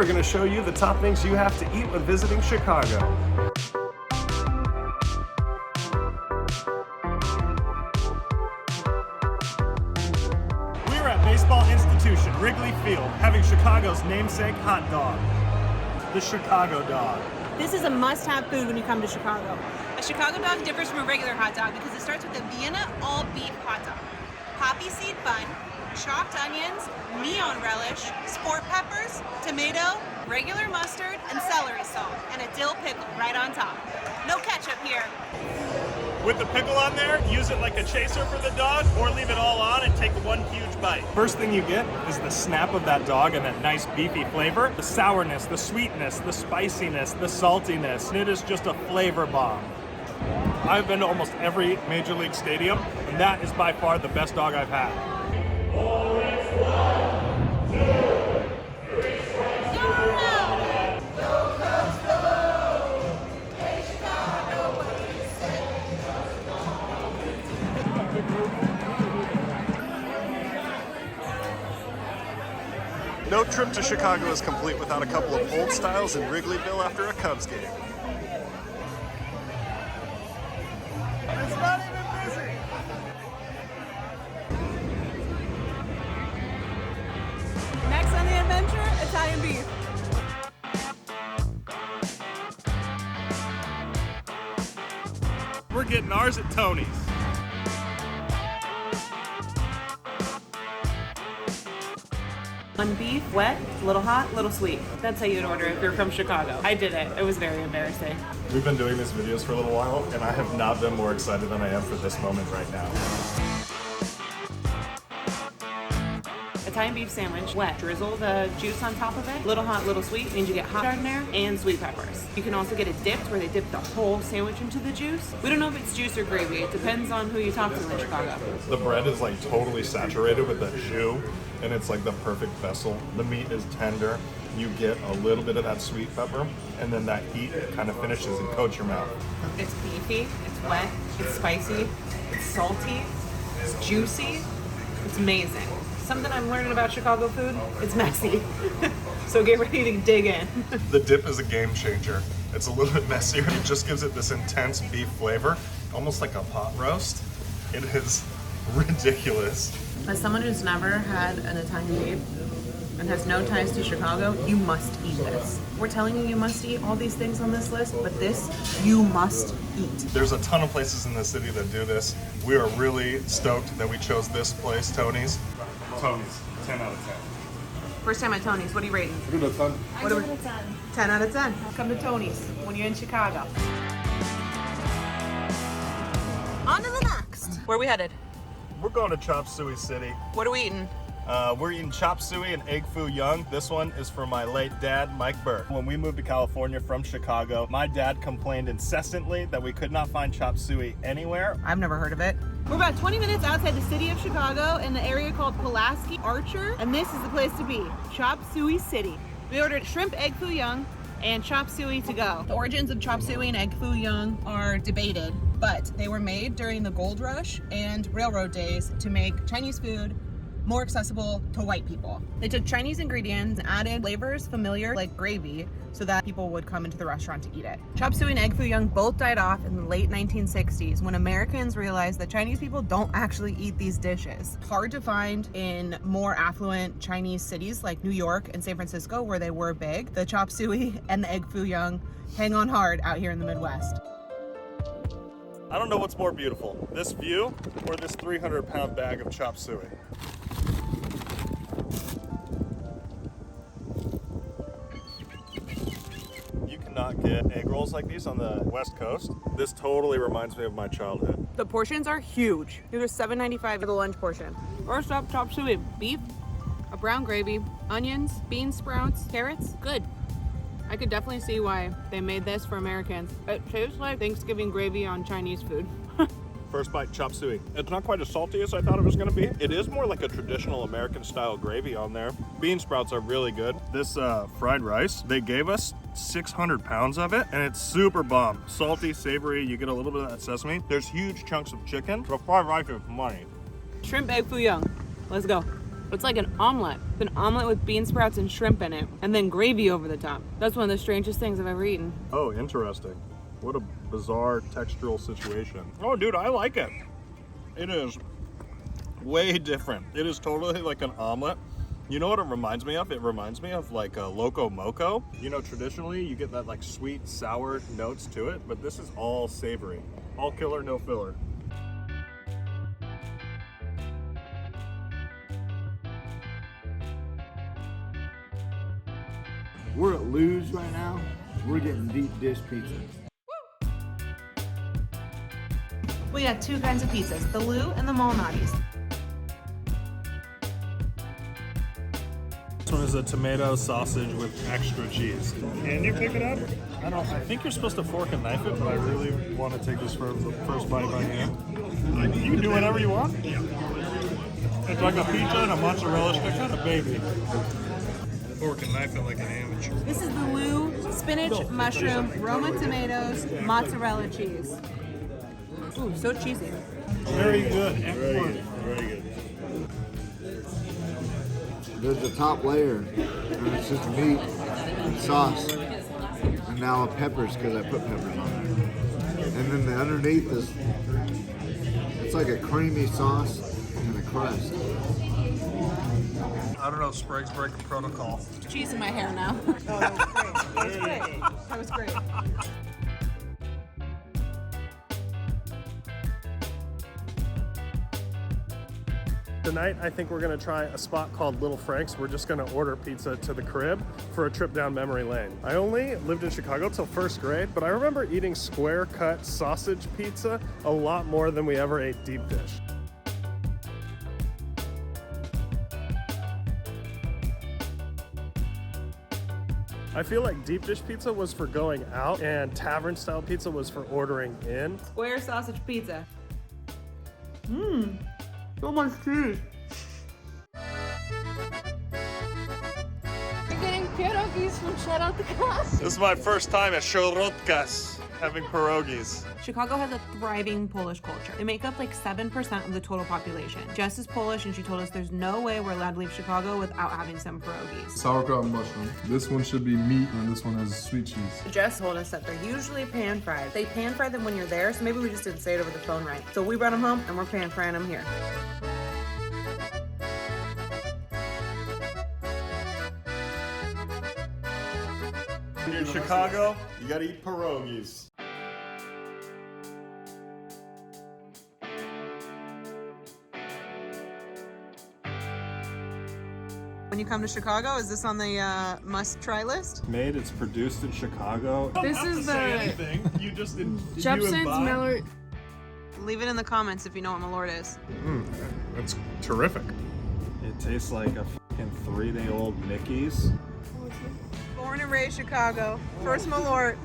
are going to show you the top things you have to eat when visiting Chicago. We're at Baseball Institution, Wrigley Field, having Chicago's namesake hot dog, the Chicago dog. This is a must-have food when you come to Chicago. A Chicago dog differs from a regular hot dog because it starts with a Vienna all-beef hot dog, poppy seed bun, chopped onions, neon relish, sport peppers, tomato, regular mustard, and celery salt, and a dill pickle right on top. No ketchup here. With the pickle on there, use it like a chaser for the dog, or leave it all on and take one huge bite. First thing you get is the snap of that dog and that nice beefy flavor. The sourness, the sweetness, the spiciness, the saltiness. And it is just a flavor bomb. I've been to almost every major league stadium, and that is by far the best dog I've had. No trip to Chicago is complete without a couple of old styles in Wrigleyville after a Cubs game. It's not even busy. Next on the adventure, Italian beef. We're getting ours at Tony's. One beef, wet, a little hot, a little sweet. That's how you'd order it if you're from Chicago. I did it. It was very embarrassing. We've been doing these videos for a little while, and I have not been more excited than I am for this moment right now. Italian beef sandwich, wet. Drizzle the juice on top of it. Little hot, little sweet means you get hot giardiniera and sweet peppers. You can also get it dipped where they dip the whole sandwich into the juice. We don't know if it's juice or gravy. It depends on who you talk to in Chicago. The bread is like totally saturated with that jus, and it's like the perfect vessel. The meat is tender. You get a little bit of that sweet pepper, and then that heat kind of finishes and coats your mouth. It's beefy, it's wet, it's spicy, it's salty, it's juicy, it's amazing. Something I'm learning about Chicago food, it's messy. So get ready to dig in. The dip is a game changer. It's a little bit messier. It just gives it this intense beef flavor, almost like a pot roast. It is ridiculous. As someone who's never had an Italian beef and has no ties to Chicago, you must eat this. We're telling you must eat all these things on this list, but this, you must eat. There's a ton of places in the city that do this. We are really stoked that we chose this place, Tony's. Tony's, 10 out of 10. First time at Tony's, what are you rating? I give it a 10. What are we? 10 out of 10. Come to Tony's when you're in Chicago. On to the next. Where are we headed? We're going to Chop Suey City. What are we eating? We're eating chop suey and egg foo young. This one is for my late dad, Mike Burke. When we moved to California from Chicago, my dad complained incessantly that we could not find chop suey anywhere. I've never heard of it. We're about 20 minutes outside the city of Chicago in the area called Pulaski Archer, and this is the place to be, Chop Suey City. We ordered shrimp egg foo young and chop suey to go. The origins of chop suey and egg foo young are debated, but they were made during the gold rush and railroad days to make Chinese food more accessible to white people. They took Chinese ingredients and added flavors familiar like gravy so that people would come into the restaurant to eat it. Chop suey and egg foo young both died off in the late 1960s when Americans realized that Chinese people don't actually eat these dishes. Hard to find in more affluent Chinese cities like New York and San Francisco where they were big. The chop suey and the egg foo young hang on hard out here in the Midwest. I don't know what's more beautiful, this view or this 300-pound bag of chop suey. Not get egg rolls like these on the West Coast. This totally reminds me of my childhood. The portions are huge. These are $7.95 for the lunch portion. First up, chop suey. Beef, a brown gravy, onions, bean sprouts, carrots. Good. I could definitely see why they made this for Americans. It tastes like Thanksgiving gravy on Chinese food. First bite, chop suey. It's not quite as salty as I thought it was gonna be. It is more like a traditional American style gravy on there. Bean sprouts are really good. This fried rice, they gave us 600 pounds of it, and it's super bomb. Salty, savory, you get a little bit of that sesame. There's huge chunks of chicken. The fried rice is money. Shrimp egg foo young. Let's go. It's like an omelet. It's an omelet with bean sprouts and shrimp in it, and then gravy over the top. That's one of the strangest things I've ever eaten. Oh, interesting. What a bizarre textural situation. Oh, dude, I like it. It is way different. It is totally like an omelet. You know what it reminds me of? It reminds me of like a Loco Moco. You know, traditionally you get that like sweet, sour notes to it, but this is all savory. All killer, no filler. We're at Lou's right now. We're getting deep dish pizza. We got two kinds of pizzas, the Lou and the Malnatis. This one is a tomato sausage with extra cheese. Can you pick it up? I think you're supposed to fork and knife it, but I really want to take this for the first bite by hand. You can do whatever you want. It's like a pizza and a mozzarella stick and a baby. Fork and knife it like an amateur. This is the Lou spinach, mushroom, Roma tomatoes, mozzarella cheese. Ooh, so cheesy. Very good. Very good. Very good. There's the top layer, and it's just meat and sauce, and now peppers because I put peppers on there. And then the underneath is, it's like a creamy sauce and a crust. I don't know, Sprague's breaking protocol. Cheese in my hair now. Oh, that was great. That was great. Tonight, I think we're gonna try a spot called Little Frank's. We're just gonna order pizza to the crib for a trip down memory lane. I only lived in Chicago till first grade, but I remember eating square cut sausage pizza a lot more than we ever ate deep dish. I feel like deep dish pizza was for going out and tavern style pizza was for ordering in. Square sausage pizza. Mmm. So much cheese. Getting pierogies from Shout Out the Class. This is my first time at Szorotkas having pierogis. Chicago has a thriving Polish culture. They make up like 7% of the total population. Jess is Polish and she told us there's no way we're allowed to leave Chicago without having some pierogies. Sauerkraut and mushroom. This one should be meat, and this one has sweet cheese. Jess told us that they're usually pan fried. They pan fry them when you're there, so maybe we just didn't say it over the phone right. So we brought them home and we're pan frying them here. When you're in Chicago, you gotta eat pierogis. When you come to Chicago, is this on the must-try list? Made, it's produced in Chicago. This is the You just did. Jepson's Malort. Leave it in the comments if you know what Malort is. That's terrific. It tastes like a fucking 3-day-old Mickey's. Born and raised Chicago. First Malort.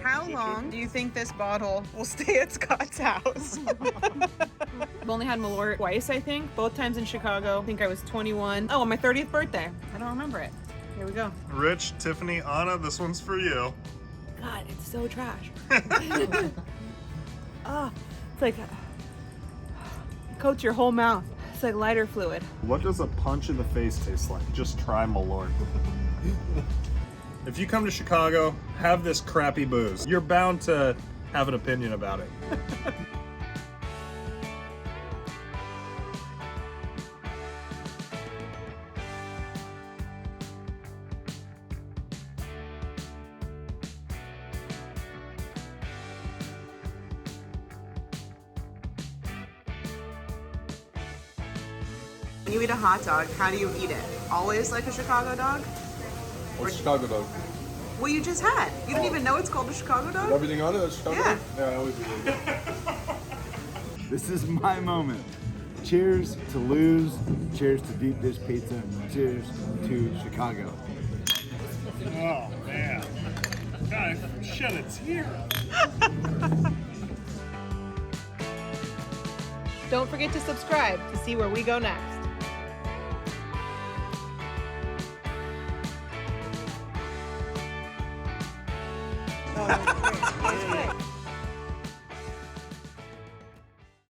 How long do you think this bottle will stay at Scott's house? I've only had Malort twice, I think. Both times in Chicago. I think I was 21. Oh, on my 30th birthday. I don't remember it. Here we go. Rich, Tiffany, Anna, this one's for you. God, it's so trash. Ah, it's like coats your whole mouth. It's like lighter fluid. What does a punch in the face taste like? Just try Malort. If you come to Chicago, have this crappy booze. You're bound to have an opinion about it. When you eat a hot dog, how do you eat it? Always like a Chicago dog? What's Chicago dog? Well, you just had. You don't even know it's called a Chicago dog? Everything on it? That's Chicago Yeah. dog? Yeah, I always do that. This is my moment. Cheers to Lou's. Cheers to deep dish pizza. Cheers to Chicago. Oh, man. God, I shed a tear. Don't forget to subscribe to see where we go next. Oh, that's great.